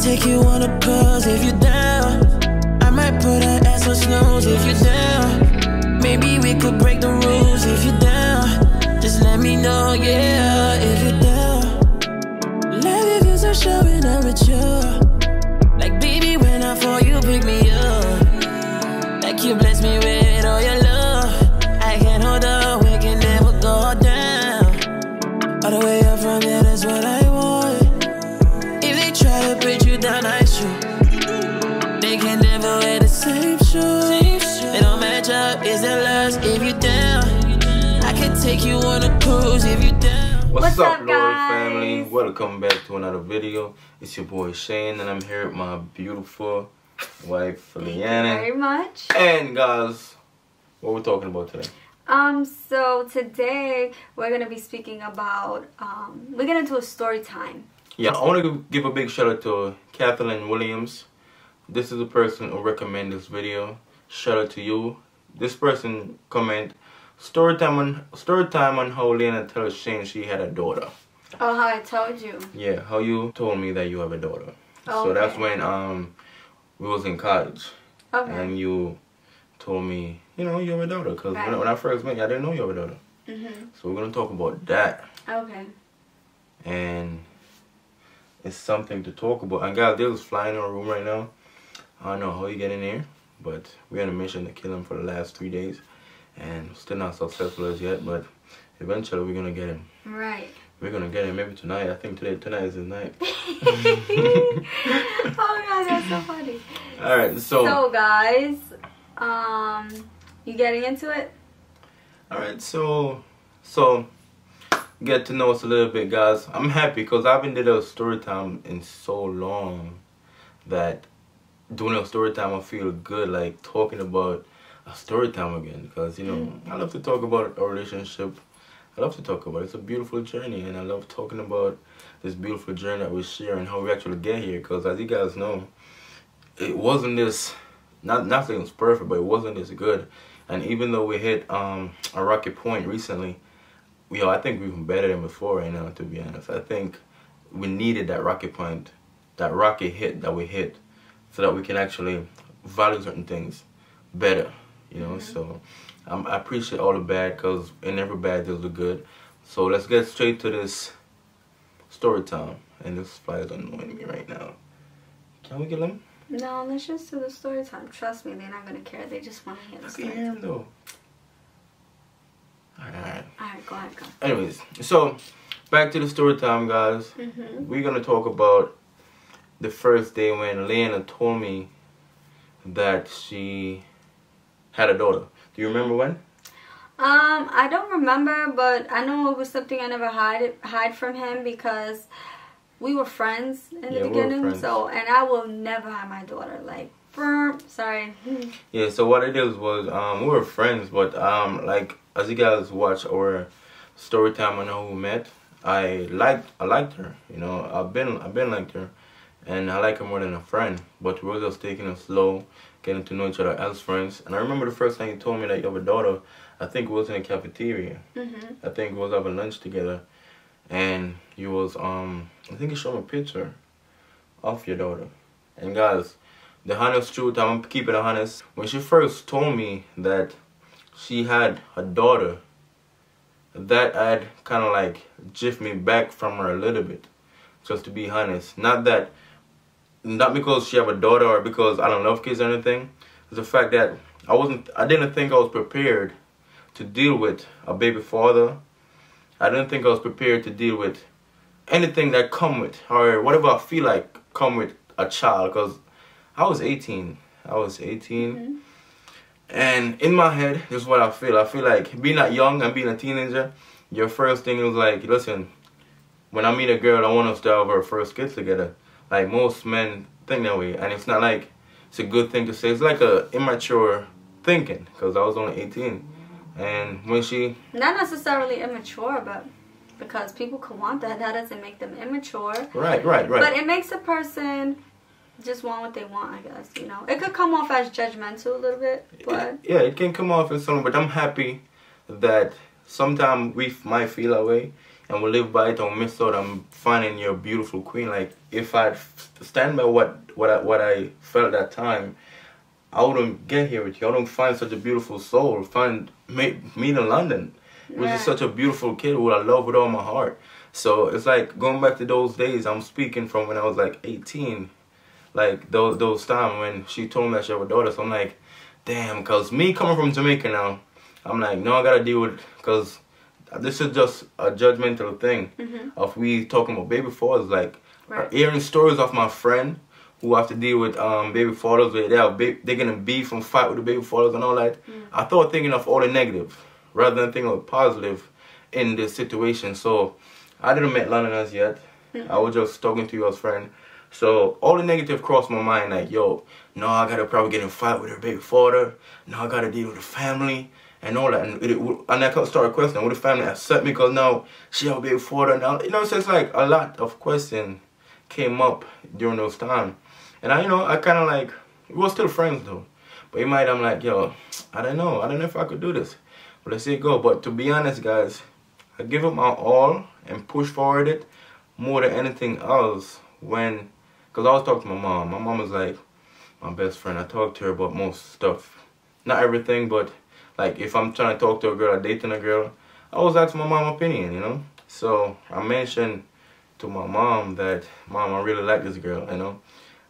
take you on a cruise if you're down. I might put her ass on snooze if you're down. Maybe we could break the rules if you're down. Just let me know, yeah, if you're down. Love if you're so sure and immature. Like baby, when I fall, you pick me up. Like you bless me with all your love. I can't hold up, we can never go down. All the way up from there, that's what I want. If they try to break you down, I shoot. They can never wear the same shoes. They don't match up, it's their lust if you down. I can take you on a cruise if you down. What's up, Lord family? Welcome back to another video. It's your boy Shane, and I'm here with my beautiful wife, LIANA. Thank you very much. And guys, what we're talking about today? So today we're gonna be speaking about we're gonna do a story time. Yeah, I want to give a big shout out to Kathleen Williams. This is the person who recommended this video. Shout out to you. This person comment story time on how LIANA tells Shane she had a daughter. Oh, how I told you. Yeah, how you told me that you have a daughter. Okay. So that's when we was in college. Okay. And you told me, you know, you have a daughter. Because right. when I first met you, I didn't know you have a daughter. So we're going to talk about that. Okay. And it's something to talk about. And guys, they're just flying in our room right now. I don't know how you get in there, but we're on a mission to kill him for the last 3 days. And still not successful as yet, but eventually we're going to get him. Right. We're going to get him maybe tonight. I think tonight is his night. Oh god, that's so funny. Alright, so guys, you getting into it? Alright, so get to know us a little bit, guys. I'm happy because I haven't did a story time in so long that doing a story time I feel good, like talking about a story time again, because you know I love to talk about our relationship. I love to talk about it. It's a beautiful journey, and I love talking about this beautiful journey that we share and how we actually get here, because as you guys know, it wasn't this, nothing was perfect, but it wasn't this good. And even though we hit a rocky point recently, I think we're even better than before right now, to be honest. I think we needed that rocky point, that rocky hit that we hit, so that we can actually value certain things better, you know. So I appreciate all the bad, because in every bad there's the good. So let's get straight to this story time. And this fly is annoying me right now. Can we get them? No, let's just do the story time. Trust me, they're not gonna care. They just want to hear the story. I can hear him though. Alright. Alright, go ahead, go. Anyways, so back to the story time, guys. We're gonna talk about the first day when LIANA told me that she had a daughter. Do you remember when? I don't remember, but I know it was something I never hide from him, because we were friends in the beginning. And I will never have my daughter, like, sorry. Yeah, so what it is was we were friends, but like as you guys watch our story time on how we met, I liked her, you know. I've been liked her, and I like her more than a friend, but we were just taking it slow, getting to know each other as friends. And I remember the first time you told me that you have a daughter, I think it was in the cafeteria. I think we was having lunch together, and you was I think you showed me a picture of your daughter. And guys, the honest truth, I'm keeping it honest, when she first told me that she had a daughter, that had kind of like jiffed me back from her a little bit, just to be honest. Not because she have a daughter or because I don't love kids or anything. It's the fact that I didn't think I was prepared to deal with a baby father. I didn't think I was prepared to deal with anything that come with, or whatever I feel like come with a child, because I was 18. And in my head, this is what I feel. I feel like being that young and being a teenager, your first thing is like, listen, when I meet a girl, I want us to have our first kids together. Like most men think that way, and it's not like it's a good thing to say. It's like a immature thinking, because I was only 18. And when she... Not necessarily immature, but because people could want that, that doesn't make them immature. Right. But it makes a person just want what they want, I guess, you know. It could come off as judgmental a little bit, but... Yeah, it can come off as something, but I'm happy that sometimes we might feel that way. and we live by it and we miss out on finding your beautiful queen. Like, if I stand by what I felt that time, I wouldn't get here with you. I don't find such a beautiful soul. Meet in London, which is such a beautiful kid who I love with all my heart. So it's like going back to those days. I'm speaking from when I was like 18, like those times when she told me that she had a daughter. So I'm like, damn, because me coming from Jamaica now, I'm like, no, I gotta deal with, because this is just a judgmental thing of we talking about baby fathers. Like, hearing stories of my friend who have to deal with baby fathers, where they're gonna beef and fight with the baby fathers and all that. I thought thinking of all the negative rather than thinking of positive in this situation. So I didn't meet London as yet. I was just talking to you as friend. So all the negative crossed my mind, like, yo, no, I gotta probably get in a fight with her baby father. No, I gotta deal with the family and all that. And I started questioning, would the family accept me because now she have a baby father? Now, you know, so it's like a lot of questions came up during those times. And I kind of like, we were still friends though. But I'm like, yo, I don't know if I could do this. But let's see it go. But to be honest, guys, I give it my all and push forward it more than anything else because I was talking to my mom. My mom was like my best friend. I talked to her about most stuff. Not everything, but like if I'm trying to talk to a girl or dating a girl, I always ask my mom's opinion, you know. So I mentioned to my mom that, Mom, I really like this girl, you know.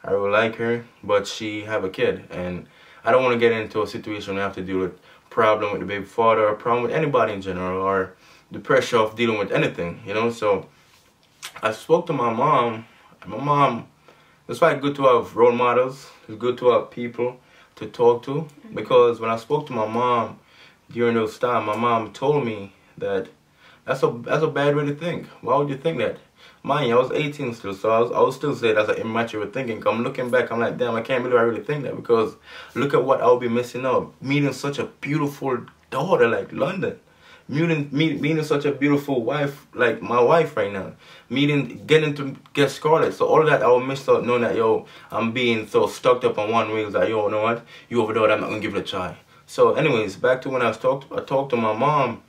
I really like her, but she have a kid, and I don't want to get into a situation where I have to deal with problem with the baby father, or problem with anybody in general, or the pressure of dealing with anything, you know. So I spoke to my mom, and my mom, it's like good to have role models. It's good to have people to talk to, because when I spoke to my mom during those times, my mom told me that that's a bad way to think. Why would you think that? Mind you, I was 18 still, so I would still say that's an immature thinking. I'm looking back, I'm like, damn, I can't believe I really think that, because look at what I would be missing out. Meeting such a beautiful daughter like London. Meeting such a beautiful wife like my wife right now. Getting to get Scarlett. So all of that I would miss out, knowing that, yo, I'm being so stuck up on one way. It's like, yo, you know what? You over there, I'm not going to give it a try. So anyways, back to when I talked to my mom.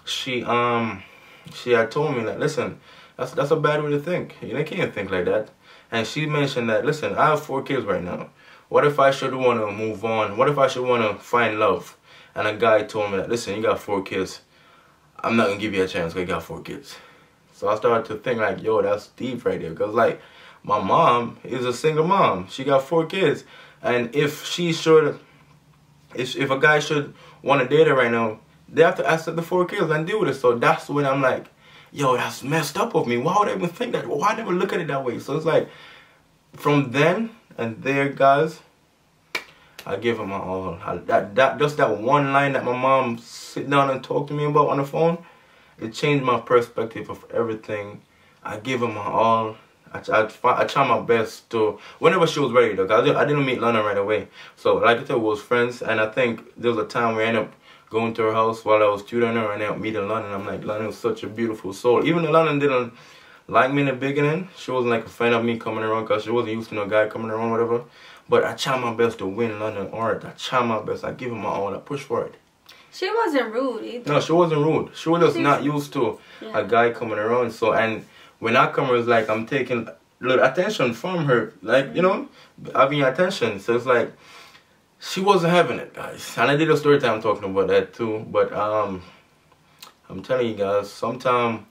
She had told me that, listen, that's a bad way to think. You can't think like that. And she mentioned that, listen, I have 4 kids right now. What if I should want to move on? What if I should want to find love? And a guy told me that, listen, you got 4 kids. I'm not going to give you a chance because you got 4 kids. So I started to think like, yo, that's deep right there. Because like, my mom is a single mom. She got 4 kids. And if a guy should want to date her right now, they have to accept the 4 kids and deal with it. So that's when I'm like, yo, that's messed up of me. Why would I even think that? Why never look at it that way? So it's like, from then and there, guys, I give her my all. Just that one line that my mom sit down and talk to me about on the phone, it changed my perspective of everything. I give her my all. I try my best to, whenever she was ready though, cause I didn't meet Lana right away. So like I said, we was friends, and I think there was a time where I ended up going to her house while I was tutoring her, and I ended up meeting Lana. I'm like, Lana was such a beautiful soul. Even though Lana didn't like me in the beginning, she wasn't like a fan of me coming around, cause she wasn't used to no guy coming around, whatever. But I try my best to win London art. I try my best. I give her my all. I push for it. She wasn't rude either. No, she wasn't rude. She was just not used to a guy coming around. So, and when I come, it's like I'm taking little attention from her. Like, you know, having attention. So it's like, she wasn't having it, guys. And I did a story time talking about that too. But I'm telling you guys, sometimes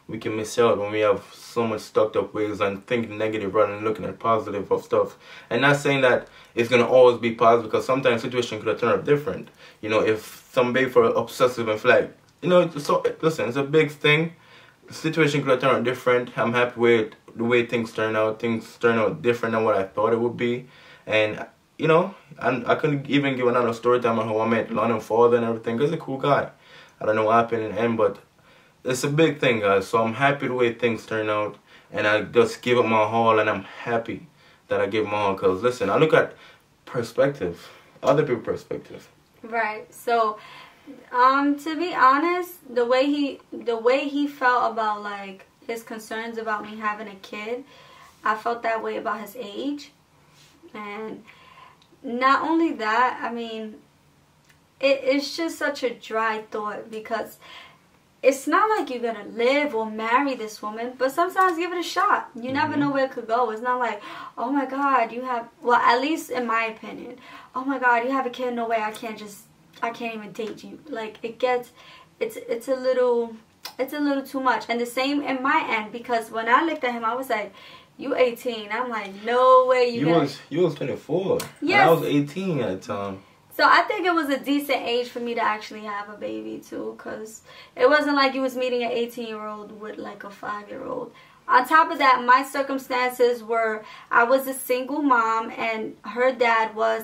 we can miss out when we have so much stuck up ways and think negative rather than looking at positive of stuff. And not saying that it's going to always be positive, because sometimes situation could have turned out different. You know, if some baby for obsessive and flag, you know, so listen, it's a big thing. The situation could have turned out different. I'm happy with the way things turn out. Things turn out different than what I thought it would be. And, you know, I couldn't even give another story time on how I met London's father and everything, because he's a cool guy. I don't know what happened in the end, but it's a big thing, guys. So I'm happy the way things turn out, and I just give it my all, and I'm happy that I give my all, because listen, I look at perspective, other people's perspective. Right. So, to be honest, the way he felt about like his concerns about me having a kid, I felt that way about his age. And not only that, I mean, it's just such a dry thought, because it's not like you're gonna live or marry this woman, but sometimes give it a shot. You never know where it could go. It's not like, oh my God, you have, well, at least in my opinion, oh my God, you have a kid, no way, I can't even date you. Like, it's a little too much. And the same in my end, because when I looked at him, I was like, you 18. I'm like, no way you was 24. Yes. And I was 18 at the time. So I think it was a decent age for me to actually have a baby too, because it wasn't like you was meeting an 18-year-old with like a 5-year-old. On top of that, my circumstances were, I was a single mom and her dad was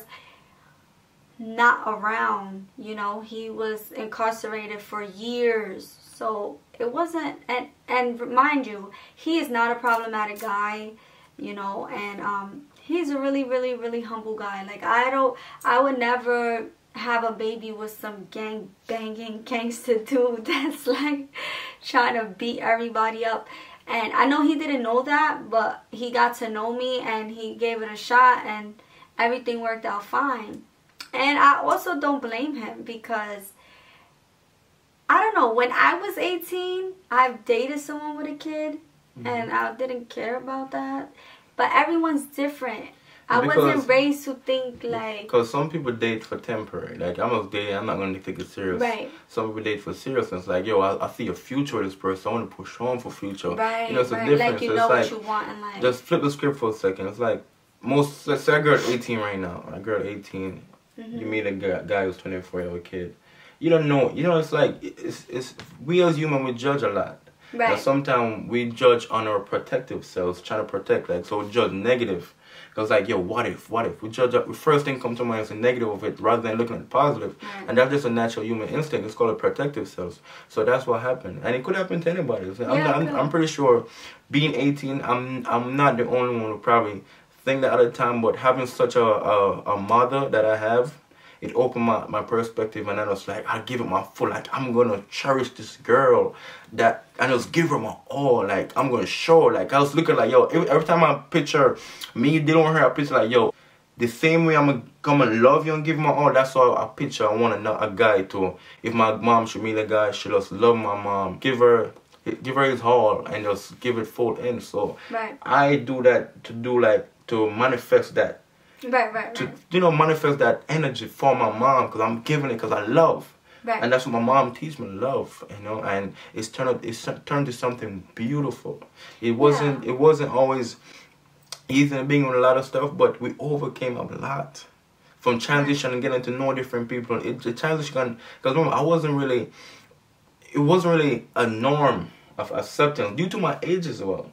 not around. You know, he was incarcerated for years. So it wasn't, and mind you, he is not a problematic guy, you know, and he's a really, really, really humble guy. Like, I would never have a baby with some gang banging gangster dude that's like trying to beat everybody up. And I know he didn't know that, but he got to know me and he gave it a shot and everything worked out fine. And I also don't blame him, because I don't know, when I was 18, I've dated someone with a kid and I didn't care about that. But everyone's different. I wasn't raised to think like... Because some people date for temporary. Like, I'm not dating, I'm not going to take it serious. Right. Some people date for seriousness. Like, yo, I see a future with this person. I want to push on for future. Right, you know, it's a right. difference. Like, you know what you want in life. Just flip the script for a second. It's like, let's say a girl 18 right now. A girl 18, you meet a guy who's 24-year-old kid. You don't know. You know, it's like, we as humans, we judge a lot. Right. But sometimes we judge on our protective selves, trying to protect, like, so we judge negative. Because, like, yo, what if? We judge up, the first thing comes to mind is the negative of it rather than looking at the positive. Right. And that's just a natural human instinct. It's called a protective selves. So that's what happened. And it could happen to anybody. I'm pretty sure being 18, I'm not the only one who probably think that at the time, but having such a mother that I have, it opened my perspective, and I was like, I give it my full, like, I'm gonna cherish this girl, that, and just give her my all, like, I'm gonna show her, like, I was looking like, yo, every time I picture me dealing with her, I picture like, yo, the same way I'm gonna love you and give my all, that's all I picture. I want a guy to, if my mom should meet a guy, she just love my mom, give her his all, and just give it full in. So right. I do that to manifest that. Right. To, you know, manifest that energy for my mom, because I'm giving it because I love. Right. And that's what my mom teach me, love, you know, and it's turned to something beautiful. It wasn't always easy in the beginning with a lot of stuff, but we overcame a lot. From transition and getting to know different people, the transition, because remember, it wasn't really a norm of acceptance due to my age as well.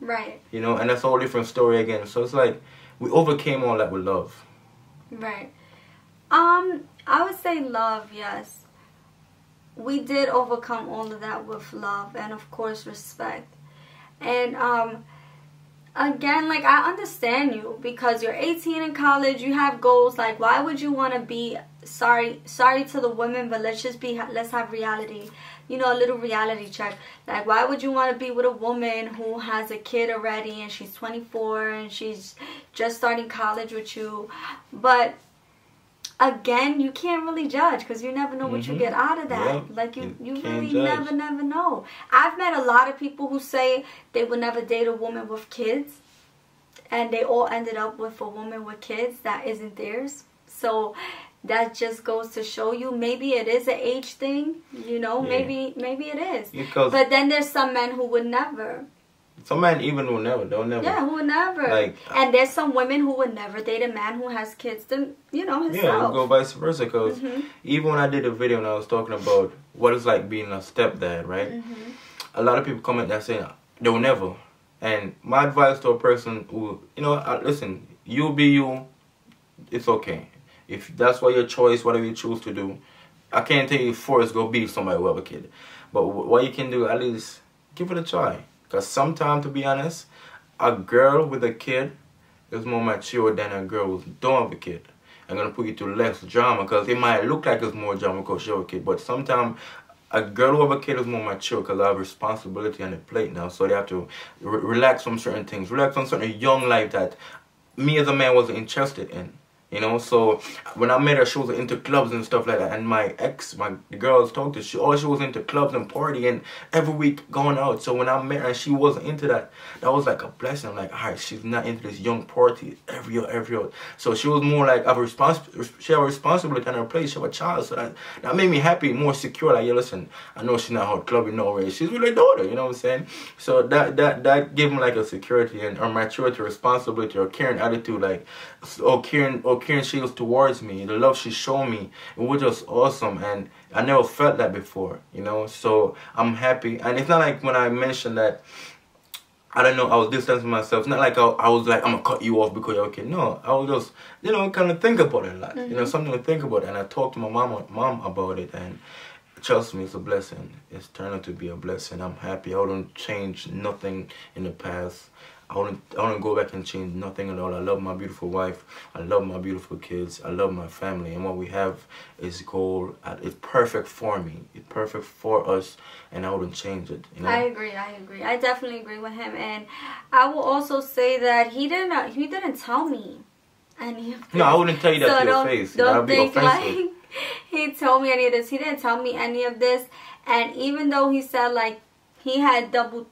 Right. You know, and that's a whole different story again. So it's like, we overcame all that with love. Right. I would say love, yes. We did overcome all of that with love and, of course, respect. And, again, like, I understand you, because you're 18 in college, you have goals. Like, why would you want to be, sorry to the women, but let's have reality. You know, a little reality check. Like, why would you want to be with a woman who has a kid already and she's 24 and she's just starting college with you? But again, you can't really judge, because you never know what you get out of that. Yep. Like, you really never know. I've met a lot of people who say they would never date a woman with kids, and they all ended up with a woman with kids that isn't theirs. So that just goes to show you, maybe it is an age thing, you know, maybe it is. Because but then there's some men who would never. Some men even will never, they'll never. Yeah, who would never. Like, and there's some women who would never date a man who has kids, you know, himself. Yeah, go vice versa, because even when I did a video and I was talking about what it's like being a stepdad, right? A lot of people comment that saying, they'll never. And my advice to a person who, you know, listen, you be you, it's okay. If that's what your choice, whatever you choose to do, I can't tell you force go be somebody who have a kid. But what you can do, at least give it a try. Because sometimes, to be honest, a girl with a kid is more mature than a girl who don't have a kid. I'm going to put you through less drama, because it might look like it's more drama because you have a kid. But sometimes a girl who have a kid is more mature because they have responsibility on the plate now. So they have to relax from certain things. Relax on certain young life that me as a man wasn't interested in. You know, so when I met her, she was into clubs and stuff like that. And my ex, the girl I was talking to, she was into clubs and partying every week going out. So when I met her and she wasn't into that, that was like a blessing. Like, all right, she's not into this young party every year. So she was more like, she had a responsibility on her place. She had a child. So that made me happy, more secure. Like, yeah, listen, I know she's not out clubbing nowhere. She's with her daughter, you know what I'm saying? So that gave me like a security and a maturity, responsibility, or caring attitude, like, caring she was towards me, the love she showed me, it was just awesome, and I never felt that before, you know. So I'm happy, and it's not like when I mentioned that, I don't know, I was distancing myself. It's not like I was like, I'm gonna cut you off because you're okay. No, I was just, you know, kind of think about it a lot, you know, something to think about. And I talked to my mom about it, and trust me, it's a blessing. It's turned out to be a blessing. I'm happy. I wouldn't change nothing in the past. I wouldn't go back and change nothing at all. I love my beautiful wife. I love my beautiful kids. I love my family. And what we have is gold. It's perfect for me. It's perfect for us. And I wouldn't change it. You know? I agree. I definitely agree with him. And I will also say that he didn't tell me any of this. No, I wouldn't tell you that to your face. Don't think like he told me any of this. He didn't tell me any of this. And even though he said like he had double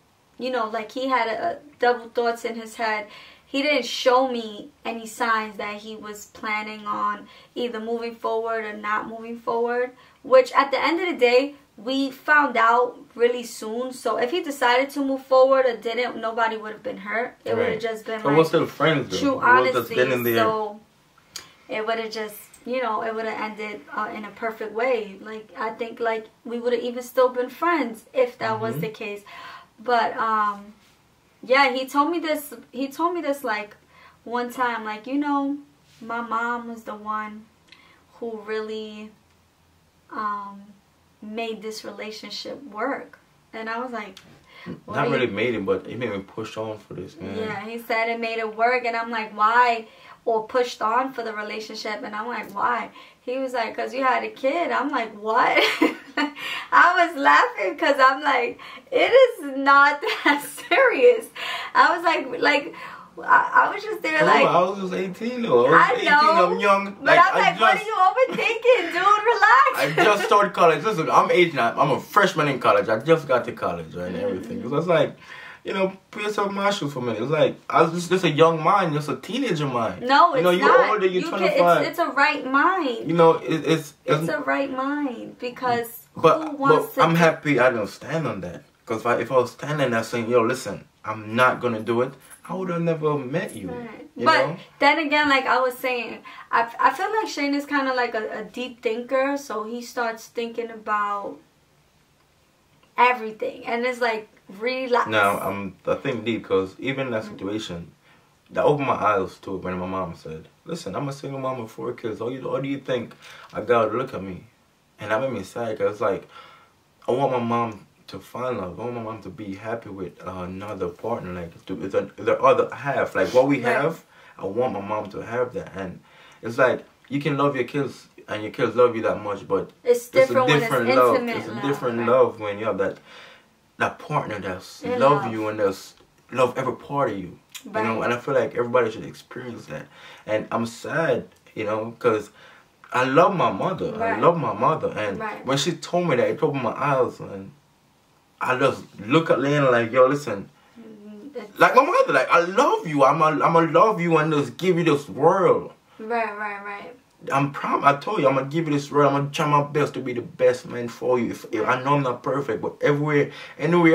thoughts in his head, he didn't show me any signs that he was planning on either moving forward or not moving forward, which at the end of the day, we found out really soon. So if he decided to move forward or didn't, nobody would have been hurt. It would have just been like we're still friends, though. True honesty. So it would have just, you know, it would have ended in a perfect way. Like, I think like we would have even still been friends if that was the case. But yeah, he told me this like one time, like, you know, my mom was the one who really made this relationship work. And I was like, not really made it, but it made me push on for this, man. Yeah, he said it made it work, and I'm like, why? Or pushed on for the relationship, and I'm like, why? He was like, because you had a kid. I'm like, what? I was laughing because I'm like, it is not that serious. I was like, I was just there like. I was just 18 though. I was 18, I'm young. But I'm like, what are you overthinking, dude? Relax. I just started college. Listen, I'm 18. I'm a freshman in college. I just got to college, right, and everything. So it's like, you know, put yourself in my shoes for a minute. It's like, I was just a young mind, just a teenager mind. No, it's not. You're older, you're 25. It's a right mind. You know, it's a right mind because but I'm happy I don't stand on that. Because if I was standing there saying, yo, listen, I'm not going to do it, I would have never met you. Right. You but know? Then again, like I was saying, I feel like Shane is kind of like a deep thinker. So he starts thinking about everything. And it's like, relax. Now, I think deep because even in that situation, that opened my eyes to it when my mom said, listen, I'm a single mom with 4 kids. How do you think I got to look at me? And that made me sad because like, I want my mom to find love. I want my mom to be happy with another partner, like the other half. Like what we have, I want my mom to have that. And it's like, you can love your kids and your kids love you that much, but it's different when it's love. Intimate It's a different love when you have that partner that's love you and that's love every part of you. Right. You know, and I feel like everybody should experience that. And I'm sad, you know, because I love my mother. Right. I love my mother. And when she told me that, it opened my eyes. And I just look at LIANA like, yo, listen. Like my mother, like, I love you. I'm a love you and just give you this world. Right. I told you, I'm going to give you this world. I'm going to try my best to be the best man for you. If I know I'm not perfect, but anywhere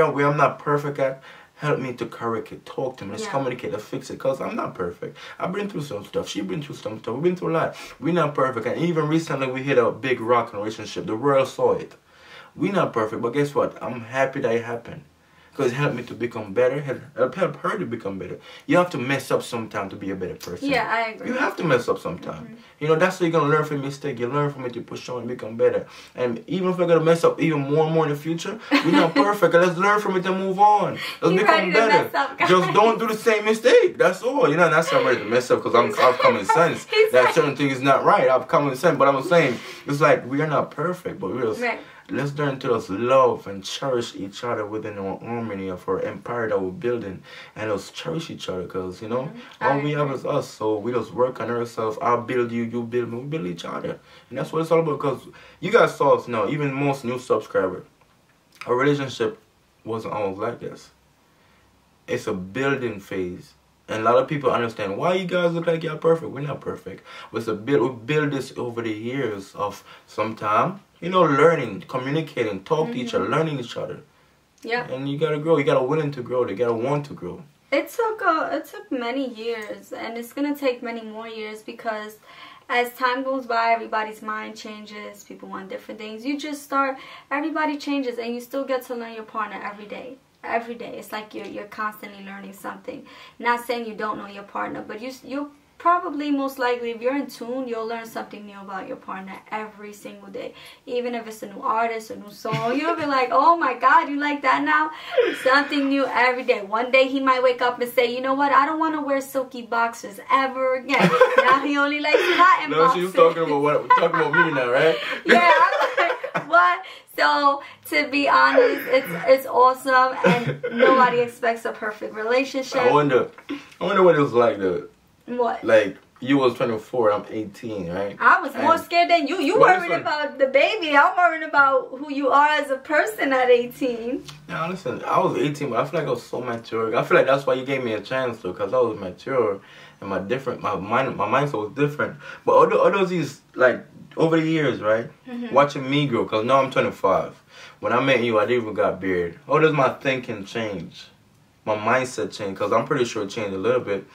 where I'm not perfect at, help me to correct it. Talk to me. Let's communicate. Let's fix it. Because I'm not perfect. I've been through some stuff. She's been through some stuff. We've been through a lot. We're not perfect. And even recently, we hit a big rock in a relationship. The world saw it. We're not perfect. But guess what? I'm happy that it happened. Because it helped me to become better. Help her to become better. You have to mess up sometime to be a better person. Yeah, I agree. You have to mess up sometime. You know, that's how you're going to learn from mistake. You learn from it to push on and become better. And even if we're going to mess up even more and more in the future, we're not perfect. And let's learn from it and move on. Let's become better. Just don't do the same mistake. That's all. You know, that's not ready to mess up because I've common sense. That certain thing is not right. I've common sense. But I'm saying, it's like, we are not perfect. But we're just, Let's learn to just love and cherish each other within our harmony of our empire that we're building, and just cherish each other, because, you know, all we have is us. So we just work on ourselves. I'll build you, you build me, we build each other. And that's what it's all about, because you guys saw us now, even most new subscribers, our relationship wasn't always like this. It's a building phase. And a lot of people understand why you guys look like you're perfect. We're not perfect. But it's a build. We build this over the years of some time, you know, learning, communicating, talk to each other, learning each other. Yeah. And you gotta grow. You gotta willing to grow. You gotta want to grow. It took many years, and it's gonna take many more years, because as time goes by, everybody's mind changes. People want different things. You just start. Everybody changes, and you still get to learn your partner every day. Every day. It's like you're constantly learning something. Not saying you don't know your partner, but you'll probably, most likely, if you're in tune, you'll learn something new about your partner every single day. Even if it's a new artist, a new song, you'll be like, oh my God, you like that now? Something new every day. One day he might wake up and say, you know what, I don't want to wear silky boxers ever again. Now he only likes cotton boxers. No, she's talking about me now, right? Yeah, I'm like, what? So, to be honest, it's awesome, and nobody expects a perfect relationship. I wonder what it was like, though. What? Like, you was 24, I'm 18, right? I was more scared than you. You worried about the baby. I'm worried about who you are as a person at 18. Now, listen, I was 18, but I feel like I was so mature. I feel like that's why you gave me a chance, though, because I was mature, and my mindset was different. But all those, like, over the years, right? Watching me grow, because now I'm 25. When I met you, I didn't even got beard. How does my thinking change? My mindset change, because I'm pretty sure it changed a little bit.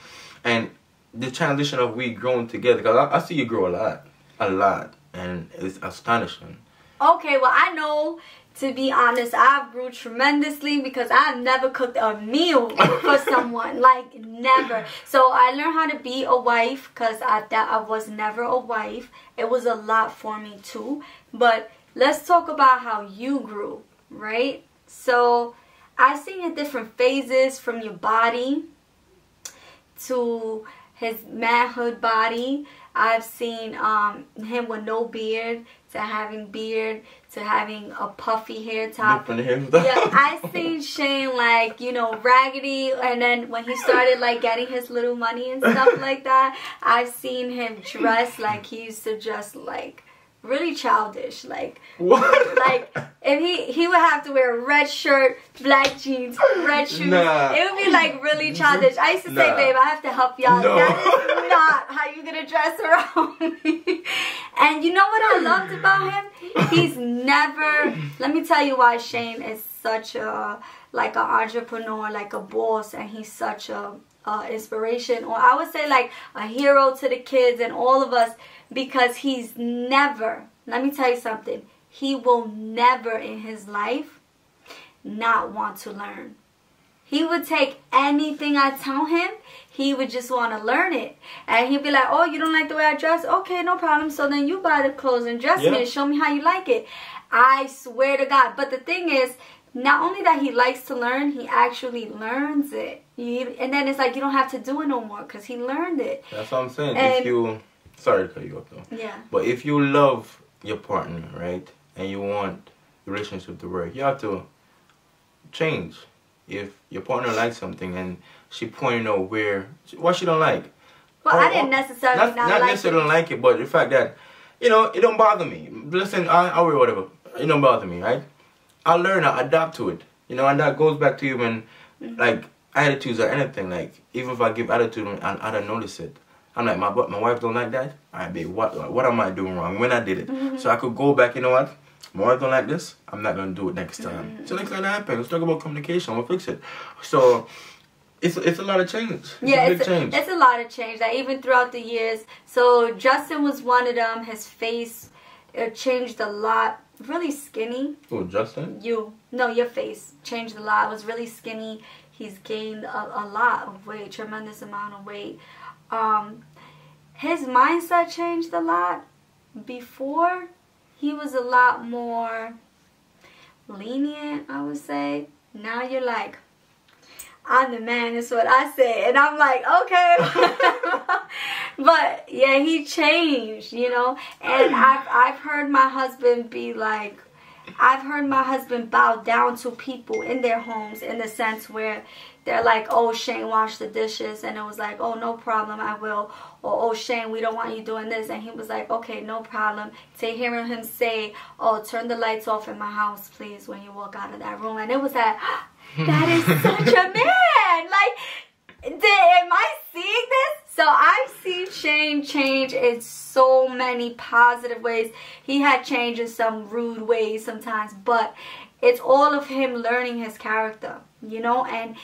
And the transition of we growing together, because I see you grow a lot, and it's astonishing. Okay, well, I know, to be honest, I've grew tremendously, because I've never cooked a meal for someone, like, never. So I learned how to be a wife, because I was never a wife. It was a lot for me too. But let's talk about how you grew, right? So I've seen your different phases, from your body to his manhood body. I've seen him with no beard, to having beard, to having a puffy hair top. Yeah, I've seen Shane, like, you know, raggedy, and then when he started, like, getting his little money and stuff like that, I've seen him dress like he used to dress, like, really childish. Like, what? Like, if he would have to wear a red shirt, black jeans, red shoes. Nah. It would be, like, really childish. I used to say, babe, I have to help y'all. No. That is not how you're gonna dress around me. And you know what I loved about him? He's never, let me tell you why Shane is such a, like, an entrepreneur, like a boss, and he's such a inspiration, or I would say like a hero to the kids and all of us, because he's never, let me tell you something, he will never in his life not want to learn. He would take anything I tell him, he would just want to learn it. And he'd be like, oh, you don't like the way I dress? Okay, no problem. So then you buy the clothes and dress me and show me how you like it. I swear to God. But the thing is, not only that he likes to learn, he actually learns it. And then it's like you don't have to do it no more, because he learned it. That's what I'm saying. And if you, sorry to cut you up though. Yeah. But if you love your partner, right, and you want the relationship to work, you have to change. If your partner likes something and she pointing out what she don't like. Well, I didn't necessarily not necessarily don't like it, but the fact that, you know, it don't bother me. Listen, I'll wear whatever. It don't bother me, right? I'll learn, I'll adapt to it. You know, and that goes back to even, like, attitudes or anything. Like, even if I give attitude and I don't notice it. I'm like, my wife don't like that? Alright, babe, what am I doing wrong when I did it? So I could go back, you know what? My wife don't like this, I'm not going to do it next time. So next time that happens, let's talk about communication, we'll fix it. So, it's a lot of change. It's a lot of change, like, even throughout the years. So, Justin was one of them. His face changed a lot. Really skinny. Oh, Justin? No, your face changed a lot. It was really skinny. He's gained a lot of weight, tremendous amount of weight. His mindset changed a lot. Before, he was a lot more lenient, I would say. Now you're like, I'm the man, is what I say. And I'm like, okay. But yeah, he changed, you know. And I've heard my husband be like, I've heard my husband bow down to people in their homes in the sense where they're like, oh, Shane, wash the dishes. And it was like, oh, no problem, I will. Or, oh, Shane, we don't want you doing this. And he was like, okay, no problem. To hearing him say, oh, turn the lights off in my house, please, when you walk out of that room. And it was like, that is such a man. Like, am I seeing this? So I've seen Shane change in so many positive ways. He had changed in some rude ways sometimes, but it's all of him learning his character, you know. And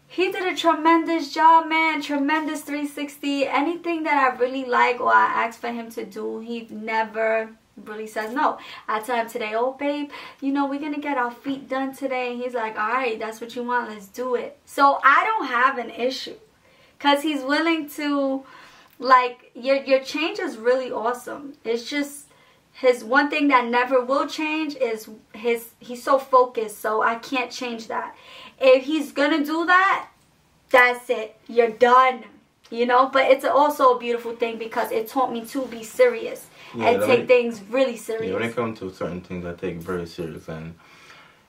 he did a tremendous job, man. Tremendous 360. Anything that I really like or I ask for him to do, he never really says no. I tell him today, oh babe, you know, we're gonna get our feet done today. And he's like, all right, that's what you want, let's do it. So I don't have an issue, because he's willing to, like, your change is really awesome. It's just his one thing that never will change is he's so focused, so I can't change that. If he's gonna do that, that's it, you're done, you know. But it's also a beautiful thing because it taught me to be serious and take things really serious. Yeah, when it comes to certain things, I take very serious. And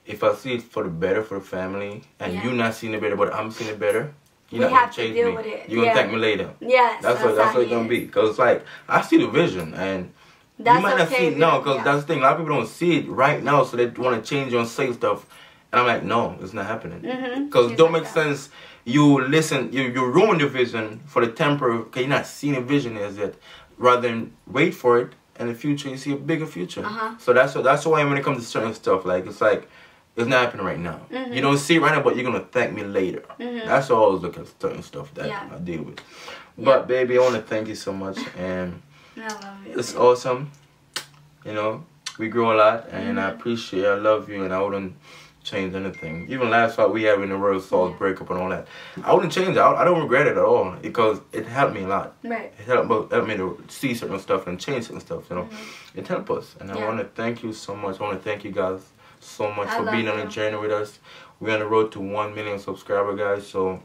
if I see it for the better for the family, and you not seeing it better, but I'm seeing it better, you know, have to deal with it. You're gonna thank me later. Yes, that's what it's gonna be. Cause like I see the vision, and that's you might not see it now. Cause that's the thing. A lot of people don't see it right now, so they want to change and say stuff. And I'm like, no, it's not happening. Cause it don't make sense. You listen, you ruin the vision for the temporary. Cause you're not seeing the vision as it. Rather than wait for it, in the future you see a bigger future. So that's why when it comes to certain stuff, like it's not happening right now. You don't see it right now, but you're gonna thank me later. That's why I always look at certain stuff that I deal with. But baby, I want to thank you so much, and I love you. It's awesome. You know, we grew a lot, and I appreciate it. I love you, and I wouldn't change anything. Even last fight we had in the World Souls breakup and all that, I wouldn't change it. I don't regret it at all, because it helped me a lot. Right. It helped me to see certain stuff and change certain stuff. You know, it helped us, and I want to thank you so much. I want to thank you guys so much for being on the journey with us. We're on the road to 1 million subscribers, guys. So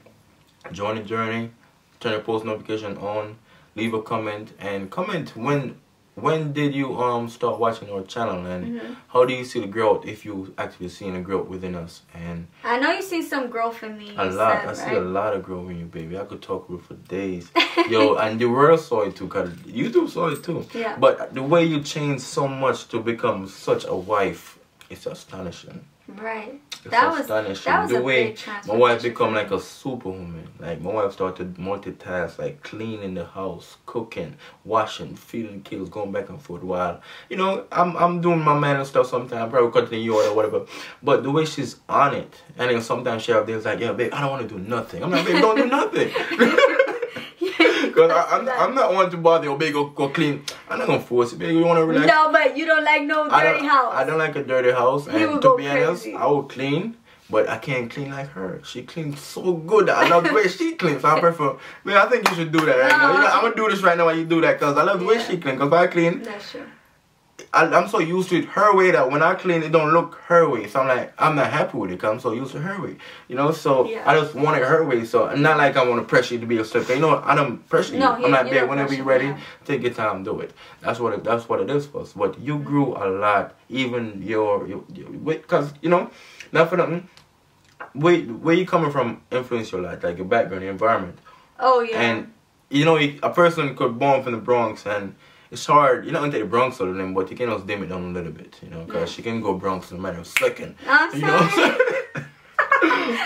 join the journey. Turn your post notification on. Leave a comment, and comment when did you start watching our channel, and how do you see the growth, if you actually seen a growth within us. And I know you see some growth in me. A lot. I see a lot of growth in you, baby. I could talk with you for days. Yo, and the world saw it too, cause YouTube saw it too. Yeah. But the way you changed so much to become such a wife, it's astonishing. Right. That was astonishing. The way my wife become like a superwoman. Like my wife started multitask, like cleaning the house, cooking, washing, feeding the kids, going back and forth. While you know I'm doing my man and stuff sometimes, probably cutting the yard or whatever. But the way she's on it, and then sometimes she have days like, yeah, babe, I don't want to do nothing. I'm like, babe, don't do nothing. Because I'm not one to bother your baby, go clean. I'm not gonna force it, baby. You wanna relax? No, but you don't like no dirty house. I don't like a dirty house. And to be honest, I will clean, but I can't clean like her. She cleans so good. I love the way she cleans. So I prefer. Man, I think you should do that right now. You know, I'm gonna do this right now while you do that, because I love the way she cleans. Because if I clean, that's true. I'm so used to it her way that when I clean, it don't look her way. So I'm like, I'm not happy with it because I'm so used to her way. You know, so I just want it her way. So not like I want to pressure you to be a slip. You know, I don't pressure you. I'm like, babe, whenever you're ready, take your time, do it. That's what it is for us. But you grew a lot, even your because you know, not for nothing. Where you coming from influence your life, like your background, your environment. Oh yeah. And you know, a person could born from the Bronx, and it's hard. You're not gonna take the Bronx out of them, but you can also dim it down a little bit, you know, because she can go Bronx in a matter of a second. I'm you know what I'm saying?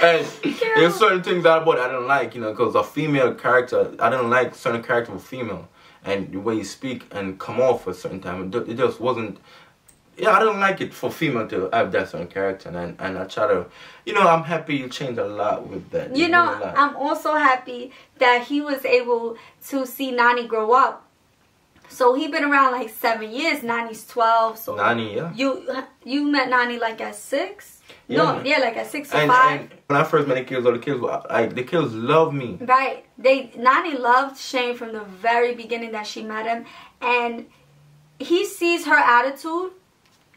And there's certain things about I don't like, you know, because a female character, I don't like certain character of female, and the way you speak and come off a certain time, it just wasn't. Yeah, I don't like it for female to have that certain character, and I try to, you know, I'm happy you changed a lot with that. You know, I'm also happy that he was able to see Nani grow up. So he been around like 7 years. Nani's 12. So Nani, yeah. You met Nani like at 6? Yeah. No, yeah, like at 6 or 5. And when I first met the kids, the kids love me. Right. Nani loved Shane from the very beginning that she met him, and he sees her attitude.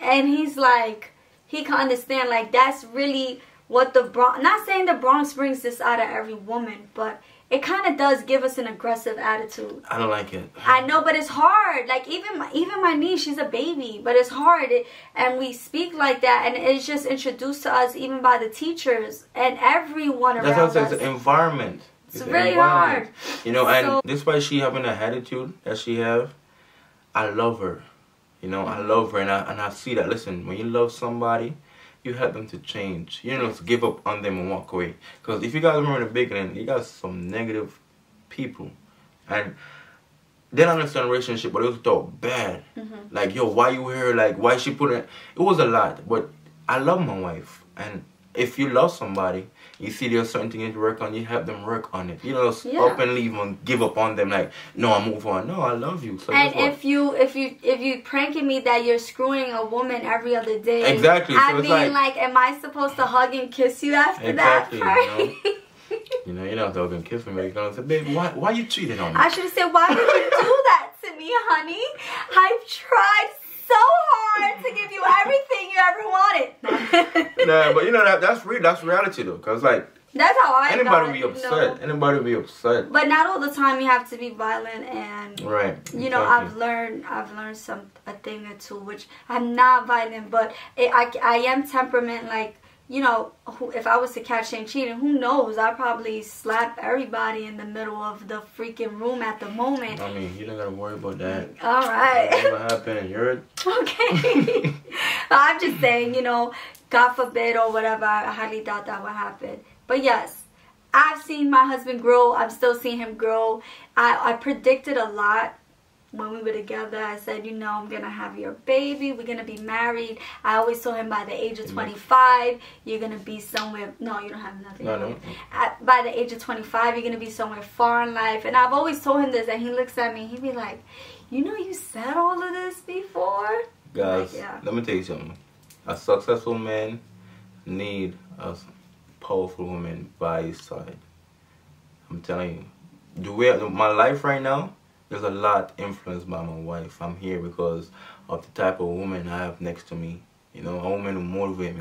And he's like, he can understand, like, that's really what the Bronx, not saying the Bronx brings this out of every woman, but it kind of does give us an aggressive attitude. I don't like it. I know, but it's hard. Like even my niece, she's a baby, but it's hard. And we speak like that, and it's just introduced to us even by the teachers and everyone around us. That's how it's the environment. It's really hard. You know, and despite she having the attitude that she have, I love her. You know, I love her, and I see that. Listen, when you love somebody, you help them to change. You know, to give up on them and walk away. Because if you guys remember in the beginning, you got some negative people. And they don't understand the relationship, but it was thought bad. Like, yo, why you here? Like, why she put it? It was a lot. But I love my wife. And if you love somebody, you see there's certain things to work on, you help them work on it. You know, up and leave and give up on them like, no, I move on. No, I love you. So and if you pranking me that you're screwing a woman every other day. Exactly. So I mean, like, am I supposed to hug and kiss you after that? You know, you're not hug and kiss me. You're gonna say, babe, why you cheating on me? I should have said, why did you do that to me, honey? I've tried so hard to give you everything you ever wanted. Nah, but you know that's reality though, cause like that's how I anybody thought, be upset. Anybody be upset. But not all the time you have to be violent, and right. You know, I've learned a thing or two, which I'm not violent, but I am temperament. Like, you know, if I was to catch him cheating, who knows? I'd probably slap everybody in the middle of the freaking room at the moment. I mean, you don't gotta worry about that. All right. Whatever happened, you're okay. I'm just saying, you know, God forbid or whatever. I highly doubt that would happen. But yes, I've seen my husband grow. I'm still seeing him grow. I predicted a lot. When we were together, I said, you know, I'm going to have your baby. We're going to be married. I always told him by the age of 25, you're going to be somewhere. No, you don't have nothing. No. By the age of 25, you're going to be somewhere far in life. And I've always told him this, and he looks at me. He'd be like, you know, you said all of this before? Guys, like, yeah. Let me tell you something. A successful man need a powerful woman by his side. I'm telling you. My life right now, there's a lot influenced by my wife. I'm here because of the type of woman I have next to me. You know, a woman who motivates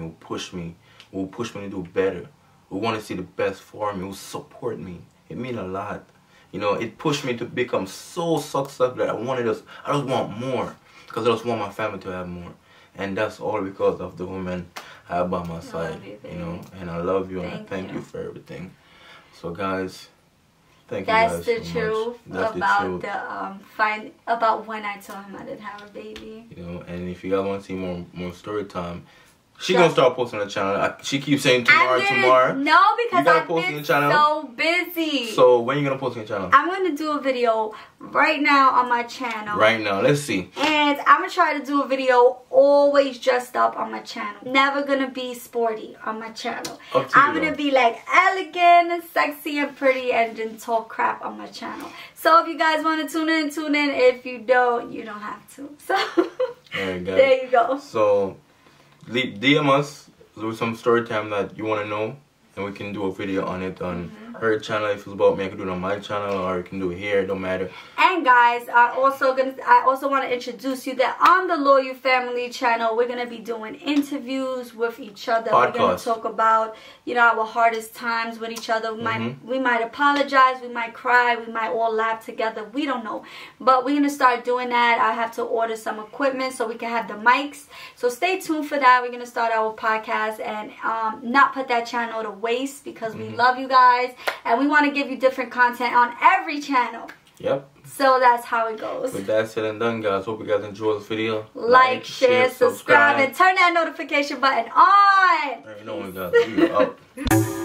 me, who push me to do better, who want to see the best for me, who support me. It means a lot. You know, it pushed me to become so successful that I just want more. Because I just want my family to have more. And that's all because of the woman I have by my side. You know, and I love you and I thank you for everything. So guys, thank you guys so much. That's the truth about when I told him I didn't have a baby. You know, and if you guys want to see more story time, she gonna start posting on the channel. She keeps saying tomorrow. No, because I've been so busy. So when are you gonna post on your channel? I'm gonna do a video right now on my channel. Right now, let's see. And I'm gonna try to do a video always dressed up on my channel. Never gonna be sporty on my channel. I'm gonna be like elegant and sexy and pretty and then talk crap on my channel. So if you guys want to tune in, tune in. If you don't, you don't have to. So there you go. So DM us with some story time that you want to know, and we can do a video on it on her channel. If it's about me, I can do it on my channel, or you can do it here. It don't matter. And guys, I also want to introduce you that on the Loyal Family channel, we're gonna be doing interviews with each other. Podcast. We're gonna talk about, you know, our hardest times with each other. We might apologize, we might cry, we might all laugh together. We don't know, but we're gonna start doing that. I have to order some equipment so we can have the mics. So stay tuned for that. We're gonna start our podcast and not put that channel to waste because we love you guys and we want to give you different content on every channel. Yep. So that's how it goes. With that said and done, guys, hope you guys enjoyed this video. Like, share, subscribe, and turn that notification button on. You know what, guys. We are up.